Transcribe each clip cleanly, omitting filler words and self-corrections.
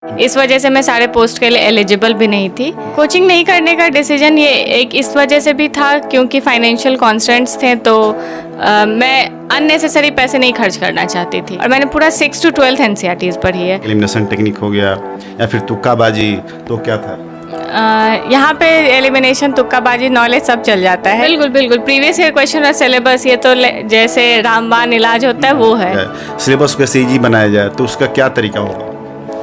इस वजह से मैं सारे पोस्ट के लिए एलिजिबल भी नहीं थी। कोचिंग नहीं करने का डिसीजन ये एक इस वजह से भी था क्योंकि फाइनेंशियल कॉन्स्टेंट्स थे, तो मैं अननेसेसरी पैसे नहीं खर्च करना चाहती थी। और मैंने पूरा 6 to 12th NCERTs पढ़ी है। एलिमिनेशन टेक्निक हो गया या फिर तुक्काबाजी, तो क्या था? यहाँ पे एलिमिनेशन, तुक्काबाजी, नॉलेज सब चल जाता है। बिल्कुल बिल्कुल, प्रीवियस ईयर क्वेश्चन और सिलेबस ये तो जैसे रामबाण इलाज होता है वो है। सिलेबस को कैसे ईजी बनाया जाए, तो उसका क्या तरीका होगा?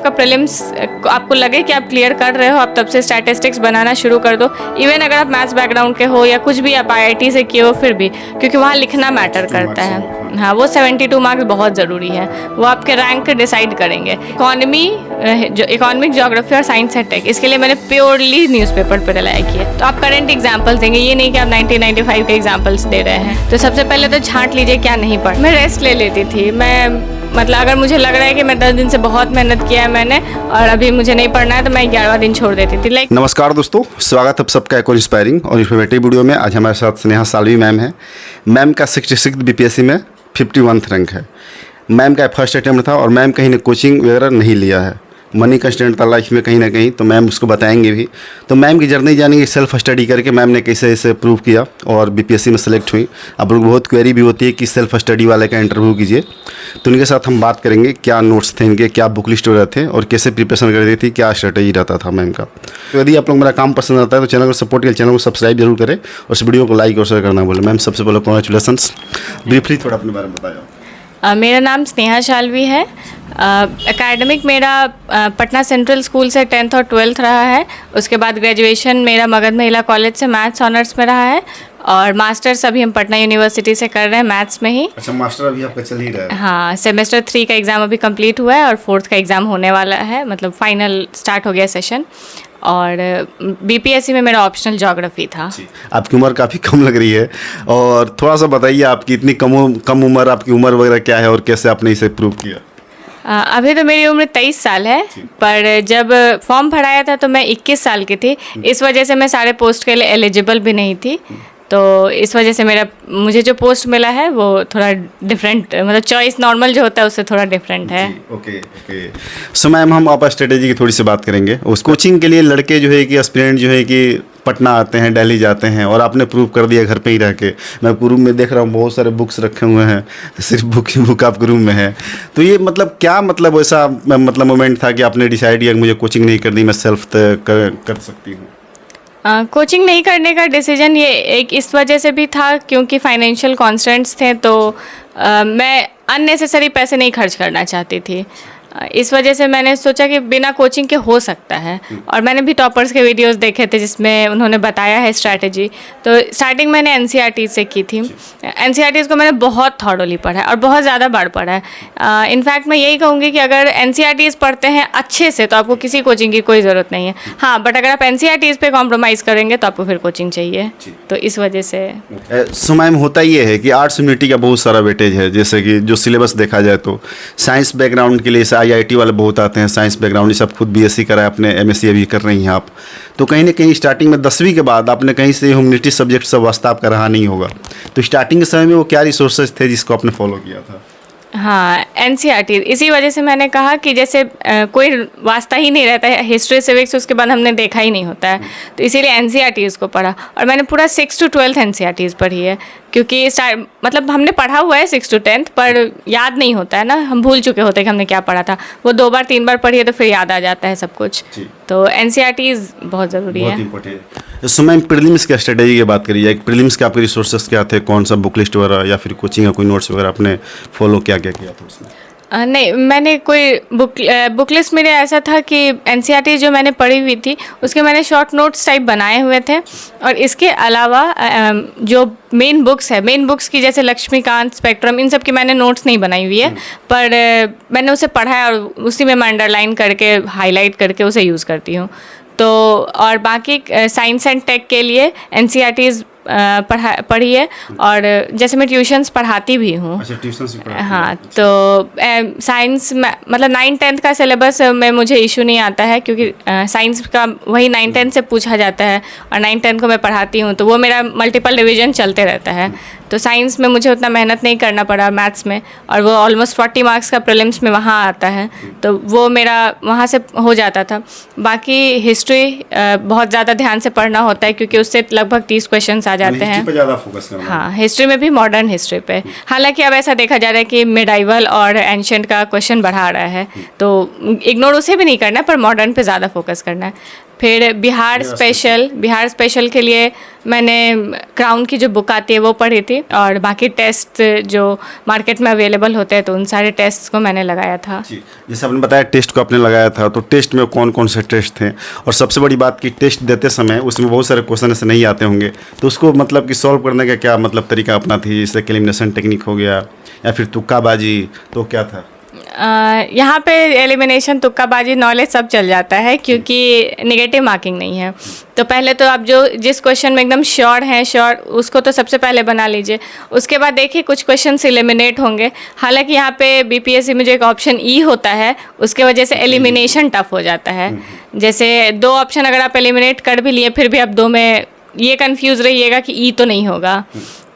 का प्रीलिम्स आपको लगे कि आप क्लियर कर रहे हो, आप तब से स्टैटिस्टिक्स बनाना शुरू कर दो। इवन अगर आप मैथ्स बैकग्राउंड के हो या कुछ भी आप IIT से किए हो, फिर भी क्योंकि वहाँ लिखना मैटर करता है। हाँ, वो 72 मार्क्स बहुत ज़रूरी है, वो आपके रैंक डिसाइड करेंगे। इकोनॉमिक, ज्योग्राफी और साइंस है टेक, इसके लिए मैंने प्योरली न्यूज़पेपर पर रिलाई किए। तो आप करंट एग्जाम्पल्स देंगे, ये नहीं कि आप 1995 के एग्जाम्पल्स दे रहे हैं। तो सबसे पहले तो छांट लीजिए क्या नहीं पढ़। मैं रेस्ट ले लेती थी। मतलब अगर मुझे लग रहा है कि मैं 10 दिन से बहुत मेहनत किया है मैंने और अभी मुझे नहीं पढ़ना है, तो मैं 11वां दिन छोड़ देती थी। नमस्कार दोस्तों, स्वागत है सबका एक और इंस्पायरिंग और इन्फॉर्मेटिव वीडियो में। आज हमारे साथ स्नेहा सालवी मैम है। मैम का 66 BPSC में 51 रैंक है। मैम का फर्स्ट अटैम्प्ट था और मैम कहीं ने कोचिंग वगैरह नहीं लिया है। मनी कंस्टेंट था लाइफ में कहीं ना कहीं, तो मैम उसको बताएंगे भी। तो मैम की जर्नी जानेंगे, सेल्फ स्टडी करके मैम ने कैसे इसे प्रूव किया और BPSC में सेलेक्ट हुई। आप लोग बहुत क्वेरी भी होती है कि सेल्फ स्टडी वाले का इंटरव्यू कीजिए, तो उनके साथ हम बात करेंगे क्या नोट्स थे इनके, क्या बुक लिस्ट वगैरह थे और कैसे प्रिपरेशन करती थी, क्या स्ट्रेटेजी रहता था मैम का। तो यदि आप लोग मेरा काम पसंद आता है तो चैनल को सपोर्ट करें, चैनल को सब्सक्राइब जरूर करें और इस वीडियो को लाइक और शेयर करना बोले। मैम सबसे पहले कॉन्ग्रेचुलेसन्स। ब्रीफली थोड़ा अपने बारे में बताया। मेरा नाम स्नेहा शालवी है। एकेडमिक मेरा पटना सेंट्रल स्कूल से 10th और 12th रहा है। उसके बाद ग्रेजुएशन मेरा मगध महिला कॉलेज से मैथ्स ऑनर्स में रहा है और मास्टर्स अभी हम पटना यूनिवर्सिटी से कर रहे हैं मैथ्स में ही। अच्छा, मास्टर अभी आपका चल ही रहा है? हाँ, सेमेस्टर 3 का एग्ज़ाम अभी कंप्लीट हुआ है और 4th का एग्ज़ाम होने वाला है, मतलब फाइनल स्टार्ट हो गया सेशन। और BPSC में मेरा ऑप्शनल ज्योग्राफी था। आपकी उम्र काफ़ी कम लग रही है और थोड़ा सा बताइए आपकी इतनी कम उम्र, आपकी उम्र वगैरह क्या है और कैसे आपने इसे प्रूव किया? अभी तो मेरी उम्र 23 साल है, पर जब फॉर्म भराया था तो मैं 21 साल की थी। इस वजह से मैं सारे पोस्ट के लिए एलिजिबल भी नहीं थी, तो इस वजह से मुझे जो पोस्ट मिला है वो थोड़ा डिफरेंट, मतलब चॉइस नॉर्मल जो होता है उससे थोड़ा डिफरेंट है। ओके। सो मैम, हम आप स्ट्रेटेजी की थोड़ी सी बात करेंगे। उस कोचिंग के लिए लड़के जो है कि एस्पिरेंट जो है कि पटना आते हैं, दिल्ली जाते हैं और आपने प्रूव कर दिया घर पे ही रह के। मैं आपको रूम में देख रहा हूँ, बहुत सारे बुक्स रखे हुए हैं, सिर्फ बुक आपके रूम में है। तो ये मतलब क्या मतलब ऐसा मतलब मोमेंट था कि आपने डिसाइड किया कि मुझे कोचिंग नहीं करनी, मैं सेल्फ कर सकती हूँ? कोचिंग नहीं करने का डिसीजन ये एक इस वजह से भी था क्योंकि फाइनेंशियल कॉन्स्टेंट्स थे, तो मैं अननेसेसरी पैसे नहीं खर्च करना चाहती थी। इस वजह से मैंने सोचा कि बिना कोचिंग के हो सकता है। और मैंने भी टॉपर्स के वीडियोस देखे थे जिसमें उन्होंने बताया है स्ट्रैटेजी। तो स्टार्टिंग मैंने NCERT से की थी। NCERTs को मैंने बहुत थॉरोली पढ़ा है और बहुत ज़्यादा बार पढ़ा है। इनफैक्ट मैं यही कहूँगी कि अगर NCERTs पढ़ते हैं अच्छे से तो आपको किसी कोचिंग की कोई ज़रूरत नहीं है। हाँ, बट अगर आप NCERTs पे कॉम्प्रोमाइज़ करेंगे तो आपको फिर कोचिंग चाहिए। तो इस वजह से सो मैम, होता ये है कि आर्ट्स यूनिटी का बहुत सारा वेटेज है। जैसे कि जो सिलेबस देखा जाए तो साइंस बैकग्राउंड के लिए IIT वाले बहुत आते हैं, साइंस बैकग्राउंड, सब खुद BSc करा है, अपने MSc अभी कर रही हैं आप। तो कहीं ना कहीं स्टार्टिंग में 10वीं के बाद आपने कहीं से ह्यूमैनिटी सब्जेक्ट सब वास्ता आपका रहा नहीं होगा। तो स्टार्टिंग के समय में वो क्या रिसोर्सेज थे जिसको आपने फॉलो किया था? हाँ, NCERT, इसी वजह से मैंने कहा कि जैसे कोई वास्ता ही नहीं रहता है, हिस्ट्री सिविक्स उसके बाद हमने देखा ही नहीं होता है, तो इसीलिए NCERTs को पढ़ा। और मैंने पूरा 6 to 12th NCERTs पढ़ी है क्योंकि मतलब हमने पढ़ा हुआ है 6 to 10th, पर याद नहीं होता है ना, हम भूल चुके होते हैं कि हमने क्या पढ़ा था। वो 2 बार 3 बार पढ़िए तो फिर याद आ जाता है सब कुछ। तो NCERTs बहुत ज़रूरी है। सो मैम, प्रीलिम्स की स्ट्रेटेजी की बात करिए। प्रीलिम्स के आपके रिसोर्सेज क्या थे, कौन सा बुक लिस्ट वगैरह या फिर कोचिंग या कोई नोट्स वगैरह आपने फॉलो क्या किया था उसमें? नहीं, मैंने कोई बुक लिस्ट मेरे ऐसा था कि NCERT जो मैंने पढ़ी हुई थी उसके मैंने शॉर्ट नोट्स टाइप बनाए हुए थे। और इसके अलावा जो मेन बुक्स की जैसे लक्ष्मीकांत, स्पेक्ट्रम, इन सब की मैंने नोट्स नहीं बनाई हुई है, पर मैंने उसे पढ़ा है और उसी में मैं अंडरलाइन करके, हाईलाइट करके उसे यूज़ करती हूँ। तो और बाकी साइंस एंड टेक के लिए NCERTs पढ़ी है और जैसे मैं ट्यूशन्स पढ़ाती भी हूँ। अच्छा, ट्यूशन्स भी पढ़ाती हैं? हाँ, तो साइंस में मतलब 9th-10th का सिलेबस में मुझे इशू नहीं आता है क्योंकि साइंस का वही 9th-10th से पूछा जाता है और 9th-10th को मैं पढ़ाती हूँ, तो वो मेरा मल्टीपल रिवीजन चलते रहता है। तो साइंस में मुझे उतना मेहनत नहीं करना पड़ा मैथ्स में, और वो ऑलमोस्ट 40 मार्क्स का प्रीलिम्स में वहाँ आता है, तो वो मेरा वहाँ से हो जाता था। बाकी हिस्ट्री बहुत ज़्यादा ध्यान से पढ़ना होता है, क्योंकि उससे लगभग 30 क्वेश्चंस आ जाते हैं। पे ज़्यादा फोकस करना। हाँ, हिस्ट्री में भी, मॉडर्न हिस्ट्री पे। हालांकि अब ऐसा देखा जा रहा है कि मिडाइवल और एंशिएंट का क्वेश्चन बढ़ा रहा है, तो इग्नोर उसे भी नहीं करना है, पर मॉडर्न पे ज़्यादा फोकस करना है। फिर बिहार स्पेशल के लिए मैंने क्राउन की जो बुक आती है वो पढ़ी थी, और बाकी टेस्ट जो मार्केट में अवेलेबल होते हैं तो उन सारे टेस्ट को मैंने लगाया था। जी, जैसे आपने बताया टेस्ट को आपने लगाया था, तो टेस्ट में कौन कौन से टेस्ट थे, और सबसे बड़ी बात कि टेस्ट देते समय उसमें बहुत सारे क्वेश्चन ऐसे नहीं आते होंगे, तो उसको मतलब कि सॉल्व करने का क्या मतलब तरीका अपना थी, जैसे एलिमिनेशन टेक्निक हो गया या फिर तुक्काबाजी, तो क्या था? यहाँ पे एलिमिनेशन, तुक्काबाजी, नॉलेज सब चल जाता है, क्योंकि नेगेटिव मार्किंग नहीं है। तो पहले तो आप जिस क्वेश्चन में एकदम श्योर हैं, उसको तो सबसे पहले बना लीजिए। उसके बाद देखिए कुछ क्वेश्चन एलिमिनेट होंगे। हालांकि यहाँ पे बीपीएससी में जो एक ऑप्शन ई होता है, उसके वजह से एलिमिनेशन टफ हो जाता है। जैसे 2 ऑप्शन अगर आप एलिमिनेट कर भी लिए, फिर भी आप 2 में ये कंफ्यूज रहिएगा कि ई तो नहीं होगा,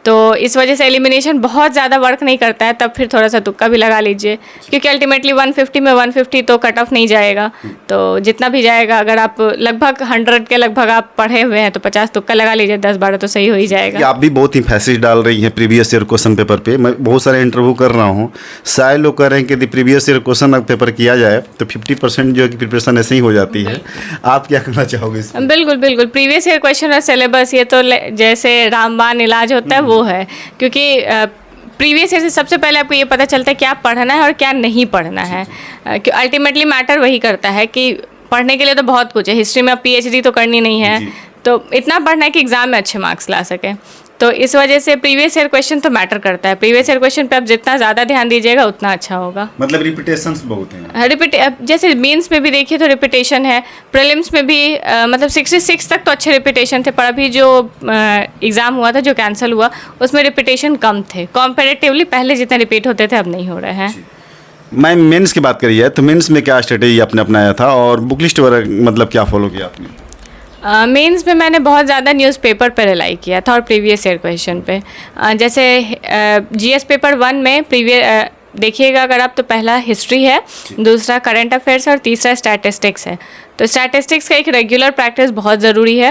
तो इस वजह से एलिमिनेशन बहुत ज़्यादा वर्क नहीं करता है। तब फिर थोड़ा सा तुक्का भी लगा लीजिए, क्योंकि अल्टीमेटली 150 में 150 तो कट ऑफ नहीं जाएगा, तो जितना भी जाएगा, अगर आप लगभग 100 के लगभग आप पढ़े हुए हैं तो 50 तुक्का लगा लीजिए, 10-12 तो सही हो ही जाएगा। आप भी बहुत इंफेसिस डाल रही हैं प्रीवियस ईयर क्वेश्चन पेपर पे। मैं बहुत सारे इंटरव्यू कर रहा हूँ, सारे लोग कह रहे हैं कि यदि प्रीवियस ईयर क्वेश्चन पेपर किया जाए तो 50% जो है कि प्रिपरेशन ऐसे ही हो जाती है। आप क्या कहना चाहोगे इस पर? बिल्कुल प्रीवियस ईयर क्वेश्चन और सिलेबस, ये तो जैसे रामबाण इलाज होता है वो है, क्योंकि प्रीवियस ईयर से सबसे पहले आपको ये पता चलता है क्या पढ़ना है और क्या नहीं पढ़ना है। कि अल्टीमेटली मैटर वही करता है कि पढ़ने के लिए तो बहुत कुछ है, हिस्ट्री में अब पीएचडी तो करनी नहीं है, तो इतना पढ़ना है कि एग्ज़ाम में अच्छे मार्क्स ला सके। तो इस वजह से प्रीवियस ईयर क्वेश्चन तो मैटर करता है। प्रीवियस ईयर क्वेश्चन पे आप जितना ज़्यादा ध्यान दीजिएगा उतना अच्छा होगा। मतलब रिपीटेशंस बहुत हैं। जैसे मेंस में भी देखिए तो रिपीटेशन है, प्रीलिम्स में भी मतलब 66 तक तो अच्छे रिपीटेशन थे, पर अभी जो एग्ज़ाम हुआ था, जो कैंसिल हुआ, उसमें रिपीटेशन कम थे कंपैरेटिवली। पहले जितने रिपीट होते थे अब नहीं हो रहे हैं। मैं मेंस की बात करी है, तो मेंस में क्या स्ट्रेटेजी आपने अपनाया था, और बुक लिस्ट वगैरह मतलब क्या फॉलो किया आपने? मेंस में मैंने बहुत ज़्यादा न्यूज़पेपर पर रिलाई किया था और प्रीवियस ईयर क्वेश्चन पे। जैसे जीएस पेपर 1 में देखिएगा अगर आप, तो पहला हिस्ट्री है, दूसरा करंट अफेयर्स और तीसरा स्टैटिस्टिक्स है। तो स्टैटिस्टिक्स का एक रेगुलर प्रैक्टिस बहुत ज़रूरी है।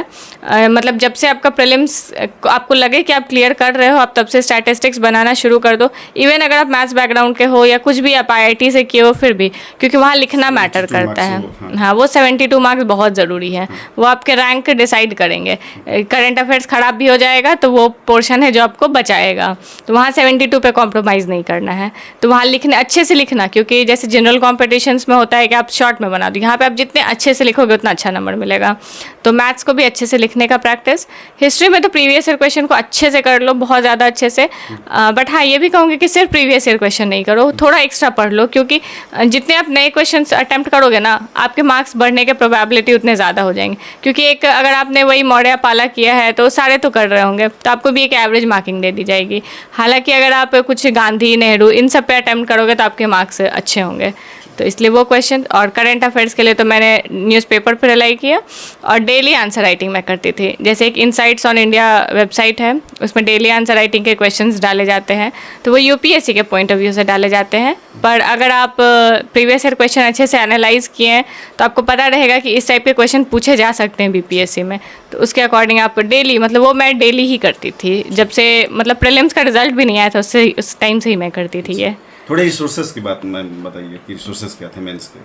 मतलब जब से आपका प्रीलिम्स आपको लगे कि आप क्लियर कर रहे हो, आप तब से स्टैटिस्टिक्स बनाना शुरू कर दो। इवन अगर आप मैथ्स बैकग्राउंड के हो या कुछ भी आप आईआईटी से किए हो, फिर भी, क्योंकि वहाँ लिखना मैटर करता है। हाँ, वो 72 मार्क्स बहुत ज़रूरी है, वो आपके रैंक डिसाइड करेंगे। करंट अफेयर्स ख़राब भी हो जाएगा तो वो पोर्शन है जो आपको बचाएगा, तो वहाँ 72 पे कॉम्प्रोमाइज़ नहीं करना है। तो वहाँ लिखने अच्छे से लिखना, क्योंकि जैसे जनरल कॉम्पिटिशन्स में होता है कि आप शॉर्ट में बना दो, यहाँ पे आप जितने अच्छे से लिखोगे उतना अच्छा नंबर मिलेगा। तो मैथ्स को भी अच्छे से लिखने का प्रैक्टिस। हिस्ट्री में तो प्रीवियस ईयर क्वेश्चन को अच्छे से कर लो, बहुत ज़्यादा अच्छे से। बट हाँ, ये भी कहूँगी कि सिर्फ प्रीवियस ईयर क्वेश्चन नहीं करो, थोड़ा एक्स्ट्रा पढ़ लो, क्योंकि जितने आप नए क्वेश्चन अटैम्प्ट करोगे ना, आपके मार्क्स बढ़ने के प्रोबेबिलिटी उतने ज़्यादा हो जाएंगे। क्योंकि एक अगर आपने वही मौर्य पाला किया है तो सारे तो कर रहे होंगे, तो आपको भी एक एवरेज मार्किंग दे दी जाएगी। हालांकि अगर आप कुछ गांधी, नेहरू, इन सब पे अटैम्प्ट करोगे तो आपके मार्क्स अच्छे होंगे। तो इसलिए वो क्वेश्चन, और करंट अफेयर्स के लिए तो मैंने न्यूज़पेपर पर रिलाई किया, और डेली आंसर राइटिंग मैं करती थी। जैसे एक इनसाइट्स ऑन इंडिया वेबसाइट है, उसमें डेली आंसर राइटिंग के क्वेश्चंस डाले जाते हैं, तो वो यूपीएससी के पॉइंट ऑफ व्यू से डाले जाते हैं। पर अगर आप प्रीवियस ईयर क्वेश्चन अच्छे से एनालाइज किए हैं तो आपको पता रहेगा कि इस टाइप के क्वेश्चन पूछे जा सकते हैं बीपीएससी में। तो उसके अकॉर्डिंग आप डेली, मतलब वो मैं डेली ही करती थी, जब से मतलब प्रीलिम्स का रिजल्ट भी नहीं आया था उस टाइम से ही मैं करती थी ये। थोड़े रिसोर्सेज की बात मैं बताइए कि रिसोर्सेज क्या थे मेंस के?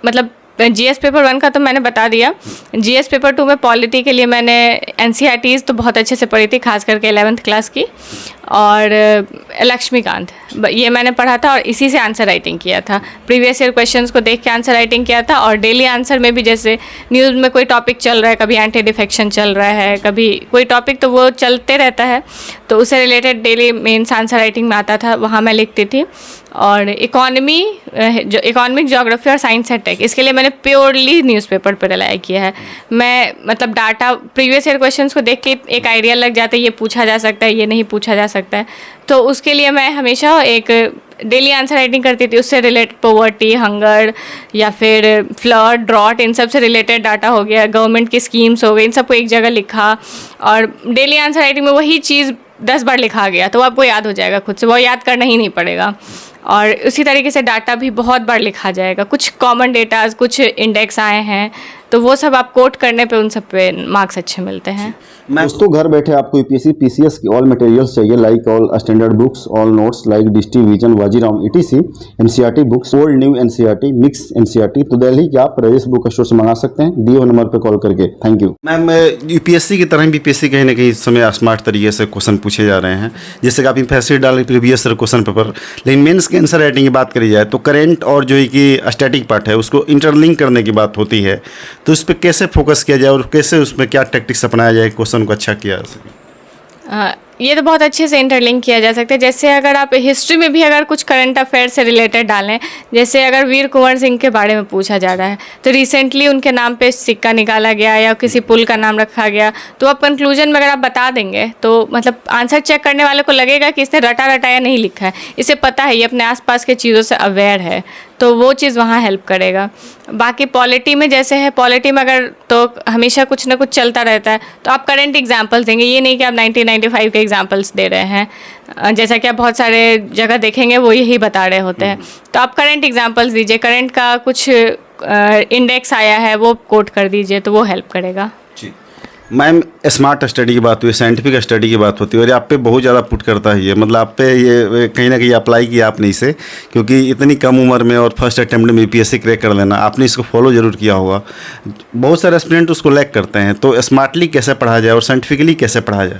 मतलब जीएस पेपर 1 का तो मैंने बता दिया। जीएस पेपर 2 में पॉलिटी के लिए मैंने एनसीईआरटीज़ तो बहुत अच्छे से पढ़ी थी, खास करके 11th क्लास की, और लक्ष्मीकांत, ये मैंने पढ़ा था और इसी से आंसर राइटिंग किया था। प्रीवियस ईयर क्वेश्चंस को देख के आंसर राइटिंग किया था, और डेली आंसर में भी जैसे न्यूज़ में कोई टॉपिक चल रहा है, कभी एंटी डिफेक्शन चल रहा है, कभी कोई टॉपिक, तो वो चलते रहता है, तो उससे related daily mains answer writing में आता था, वहाँ मैं लिखती थी। और इकोनॉमिक, ज्योग्राफी और साइंस एंड टेक, इसके लिए मैंने प्योरली न्यूज़पेपर पर रिलाई किया है। मैं मतलब डाटा प्रीवियस ईयर क्वेश्चंस को देख के एक आइडिया लग जाता है, ये पूछा जा सकता है, ये नहीं पूछा जा सकता है, तो उसके लिए मैं हमेशा एक डेली आंसर राइटिंग करती थी। उससे रिलेटेड पॉवर्टी, हंगर, या फिर फ्लड, ड्रॉट, इन सब से रिलेटेड डाटा हो गया, गवर्नमेंट की स्कीम्स हो गई, इन सबको एक जगह लिखा, और डेली आंसर राइटिंग में वही चीज़ 10 बार लिखा गया तो वो आपको याद हो जाएगा खुद से, वो याद करना ही नहीं पड़ेगा। और उसी तरीके से डाटा भी बहुत बार लिखा जाएगा। कुछ कॉमन डेटाज, कुछ इंडेक्स आए हैं तो वो सब आप कोट करने पे उन सब पे मार्क्स अच्छे मिलते हैं। दोस्तों, घर बैठे आपको यूपीएससी पीसीएस की ऑल मटेरियल्स चाहिए, like all standard books, all notes like Drishti Vision, Vajiram etc, NCERT books, old new NCERT, mix NCERT, तो दिल्ली के आप राजेश बुक स्टोर से मंगा सकते हैं, दिए हुए नंबर पर कॉल करके। Thank you ma'am. यूपीएससी की तरह बीपीएससी कहीं ना कहीं इस समय स्मार्ट तरीके से क्वेश्चन पूछे जा रहे हैं, जैसे कि आप फैसिलिटी डाल प्रीवियस क्वेश्चन पेपर, लेकिन मेंस के आंसर राइटिंग की बात करी जाए तो करंट और जो है कि स्टैटिक पार्ट है उसको इंटरलिंक करने की बात होती है, तो उस पर कैसे फोकस किया जाए और कैसे उसमें क्या टैक्टिक्स अपनाया जाए क्वेश्चन को अच्छा किया जा सके? ये तो बहुत अच्छे से इंटरलिंक किया जा सकता है। जैसे अगर आप हिस्ट्री में भी अगर कुछ करंट अफेयर से रिलेटेड डालें, जैसे अगर वीर कुंवर सिंह के बारे में पूछा जा रहा है तो रिसेंटली उनके नाम पे सिक्का निकाला गया या किसी पुल का नाम रखा गया, तो आप कंक्लूजन में अगर आप बता देंगे तो मतलब आंसर चेक करने वाले को लगेगा कि इसने रटा रटाया नहीं लिखा है, इसे पता है, ये अपने आसपास के चीज़ों से अवेयर है, तो वो चीज़ वहाँ हेल्प करेगा। बाकी पॉलिटी में जैसे है, पॉलिटी में अगर तो हमेशा कुछ ना कुछ चलता रहता है तो आप करंट एग्जाम्पल्स देंगे, ये नहीं कि आप 1995 के एग्जाम्पल्स दे रहे हैं, जैसा कि आप बहुत सारे जगह देखेंगे वो यही बता रहे होते हैं। तो आप करंट एग्जाम्पल्स दीजिए, करंट का कुछ इंडेक्स आया है वो कोट कर दीजिए, तो वो हेल्प करेगा। मैम, स्मार्ट स्टडी की बात हुई, साइंटिफिक स्टडी की बात होती है और आप पे बहुत ज़्यादा पुट करता है ये, मतलब आप पे ये कहीं ना कहीं अप्लाई किया आपने इसे, क्योंकि इतनी कम उम्र में और फर्स्ट अटेम्प्ट में यूपीएससी क्रैक कर लेना, आपने इसको फॉलो जरूर किया होगा। बहुत सारे स्टूडेंट उसको लैक करते हैं, तो स्मार्टली कैसे पढ़ा जाए और साइंटिफिकली कैसे पढ़ा जाए?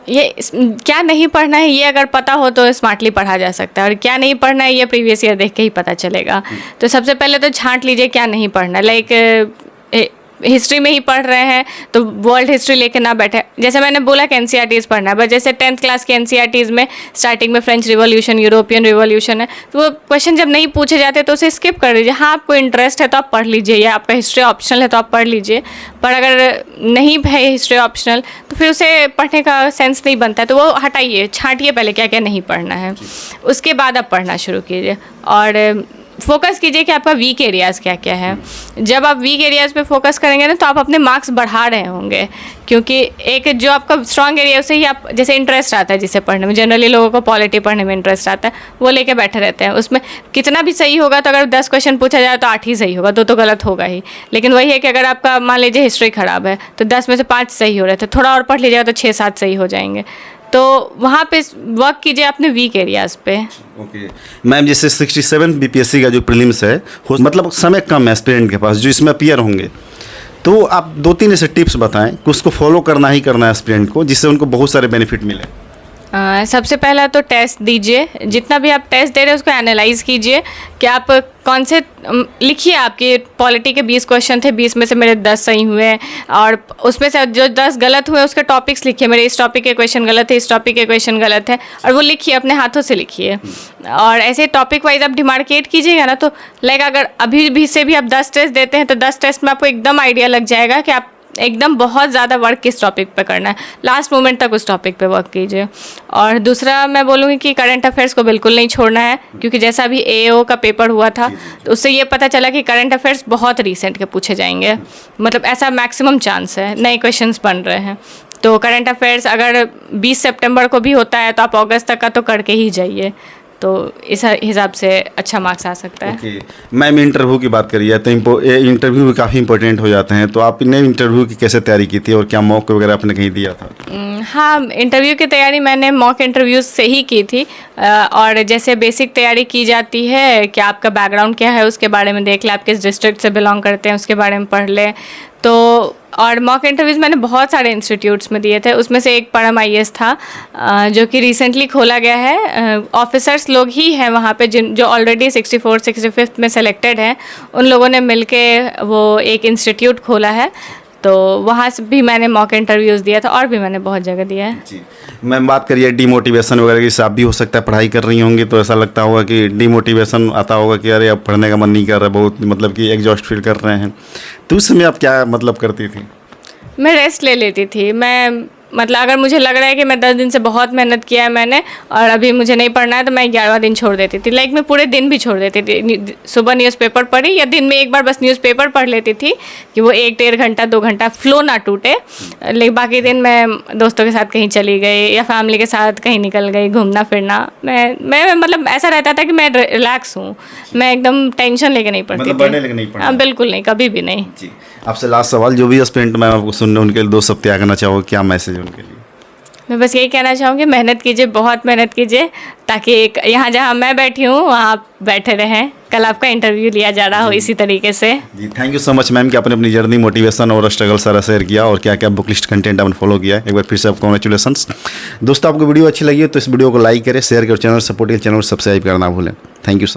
ये क्या नहीं पढ़ना है ये अगर पता हो तो स्मार्टली पढ़ा जा सकता है, और क्या नहीं पढ़ना है ये प्रीवियस ईयर देख के ही पता चलेगा। तो सबसे पहले तो छांट लीजिए क्या नहीं पढ़ना। लाइक हिस्ट्री में ही पढ़ रहे हैं तो वर्ल्ड हिस्ट्री लेके ना बैठे। जैसे मैंने बोला कि एनसीईआरटीज़ पढ़ना है, बस जैसे 10th क्लास के एनसीईआरटीज़ में स्टार्टिंग में फ्रेंच रिवॉल्यूशन, यूरोपियन रिवॉल्यूशन है, तो वो क्वेश्चन जब नहीं पूछे जाते तो उसे स्किप कर दीजिए। हाँ, आपको इंटरेस्ट है तो आप पढ़ लीजिए, या आपका हिस्ट्री ऑप्शनल है तो आप पढ़ लीजिए, पर अगर नहीं है हिस्ट्री ऑप्शनल तो फिर उसे पढ़ने का सेंस नहीं बनता है, तो वो हटाइए, छांटिए पहले क्या क्या नहीं पढ़ना है, उसके बाद आप पढ़ना शुरू कीजिए। और फोकस कीजिए कि आपका वीक एरियाज़ क्या क्या है। जब आप वीक एरियाज़ पे फोकस करेंगे ना तो आप अपने मार्क्स बढ़ा रहे होंगे, क्योंकि एक जो आपका स्ट्रॉन्ग एरिया उसे ही आप, जैसे इंटरेस्ट आता है जिसे पढ़ने में, जनरली लोगों को पॉलिटी पढ़ने में इंटरेस्ट आता है, वो लेके बैठे रहते हैं। उसमें कितना भी सही होगा तो अगर 10 क्वेश्चन पूछा जाए तो 8 ही सही होगा, 2 तो गलत होगा ही। लेकिन वही है कि अगर आपका मान लीजिए हिस्ट्री ख़राब है तो 10 में से 5 सही हो रहे थे, थोड़ा और पढ़ लीजिएगा तो 6-7 सही हो जाएंगे। तो वहाँ पे वर्क कीजिए अपने वीक एरियाज़ पे। ओके मैम, जैसे 67 बीपीएससी का जो प्रीलिम्स है, मतलब समय कम है एस्पिरेंट के पास जो इसमें अपीयर होंगे, तो आप 2-3 ऐसे टिप्स बताएं कि उसको फॉलो करना ही करना है एस्पिरेंट को, जिससे उनको बहुत सारे बेनिफिट मिले। सबसे पहला तो टेस्ट दीजिए, जितना भी आप टेस्ट दे रहे हैं उसको एनालाइज कीजिए कि आप कौन से, लिखिए आपके पॉलिटी के 20 क्वेश्चन थे, 20 में से मेरे 10 सही हुए, और उसमें से जो 10 गलत हुए उसके टॉपिक्स लिखिए, मेरे इस टॉपिक के क्वेश्चन गलत है, इस टॉपिक के क्वेश्चन गलत है, और वो लिखिए, अपने हाथों से लिखिए। और ऐसे टॉपिक वाइज आप डिमार्केट कीजिएगा ना, तो लाइक अगर अभी भी से भी आप 10 टेस्ट देते हैं तो 10 टेस्ट में आपको एकदम आइडिया लग जाएगा कि आप एकदम बहुत ज़्यादा वर्क किस टॉपिक पे करना है, लास्ट मोमेंट तक उस टॉपिक पे वर्क कीजिए। और दूसरा मैं बोलूँगी कि करंट अफेयर्स को बिल्कुल नहीं छोड़ना है, क्योंकि जैसा अभी एओ का पेपर हुआ था तो उससे ये पता चला कि करंट अफेयर्स बहुत रीसेंट के पूछे जाएंगे, मतलब ऐसा मैक्सिमम चांस है, नए क्वेश्चंस बन रहे हैं। तो करंट अफेयर्स अगर 20 सितंबर को भी होता है तो आप अगस्त तक का तो करके ही जाइए, तो इस हिसाब से अच्छा मार्क्स आ सकता है। ओके मैम, इंटरव्यू की बात करिए तो इंटरव्यू भी काफ़ी इंपॉर्टेंट हो जाते हैं, तो आपने इंटरव्यू की कैसे तैयारी की थी और क्या मॉक वगैरह आपने कहीं दिया था? हाँ, इंटरव्यू की तैयारी मैंने मॉक इंटरव्यूज से ही की थी। और जैसे बेसिक तैयारी की जाती है कि आपका बैकग्राउंड क्या है उसके बारे में देख लें, आप किस डिस्ट्रिक्ट से बिलोंग करते हैं उसके बारे में पढ़ लें। तो और मॉक इंटरव्यूज़ मैंने बहुत सारे इंस्टीट्यूट्स में दिए थे, उसमें से एक परम IAS था जो कि रिसेंटली खोला गया है। ऑफिसर्स लोग ही हैं वहाँ पे जो ऑलरेडी 64, 65 में सेलेक्टेड हैं, उन लोगों ने मिलके वो एक इंस्टीट्यूट खोला है, तो वहाँ से भी मैंने मॉक इंटरव्यूज़ दिया था, और भी मैंने बहुत जगह दिया है। जी मैम, बात करिए डीमोटिवेशन वगैरह की, आप भी हो सकता है पढ़ाई कर रही होंगी तो ऐसा लगता होगा कि डीमोटिवेशन आता होगा कि अरे अब पढ़ने का मन नहीं कर रहा, बहुत मतलब कि एग्जॉस्ट फील कर रहे हैं, तो उस समय आप क्या मतलब करती थी? मैं रेस्ट ले लेती थी। मैं मतलब अगर मुझे लग रहा है कि मैं 10 दिन से बहुत मेहनत किया है मैंने और अभी मुझे नहीं पढ़ना है, तो मैं 11वां दिन छोड़ देती थी। लाइक मैं पूरे दिन भी छोड़ देती थी। सुबह न्यूज़पेपर पढ़ी या दिन में एक बार बस न्यूज़पेपर पढ़ लेती थी कि वो 1-1.5 घंटा 2 घंटा फ्लो ना टूटे। लेकिन बाकी दिन मैं दोस्तों के साथ कहीं चली गई या फैमिली के साथ कहीं निकल गई घूमना फिरना। मैं मतलब ऐसा रहता था कि मैं रिलैक्स हूँ, मैं एकदम टेंशन लेके नहीं पढ़ती मतलब पढ़ने लेके नहीं पढ़ना? हाँ बिल्कुल नहीं, कभी भी नहीं। जी, आपसे लास्ट सवाल, जो भी एस्पिरेंट मैम आपको सुन रहे हैं उनके लिए 2 शब्द त्यागना चाहोगे, क्या मैसेज है उनके लिए? मैं बस यही कहना चाहूँगी, मेहनत कीजिए, बहुत मेहनत कीजिए, ताकि एक यहाँ जहाँ मैं बैठी हूँ वहाँ आप बैठे रहें, कल आपका इंटरव्यू लिया जा रहा हो इसी तरीके से। जी, thank you so much ma'am कि आपने अपनी जर्नी, मोटिवेशन और स्ट्रगल सारा शेयर किया और क्या क्या बुक लिस्ट कंटेंट आपने फॉलो किया। एक बार फिर से आपको कॉन्ग्रेचुलेसन्स। दोस्तों, आपको वीडियो अच्छी लगी है तो इस वीडियो को लाइक करें, शेयर करें, चैनल सपोर्ट के चैनल सब्सक्राइब करना भूलें। Thank you.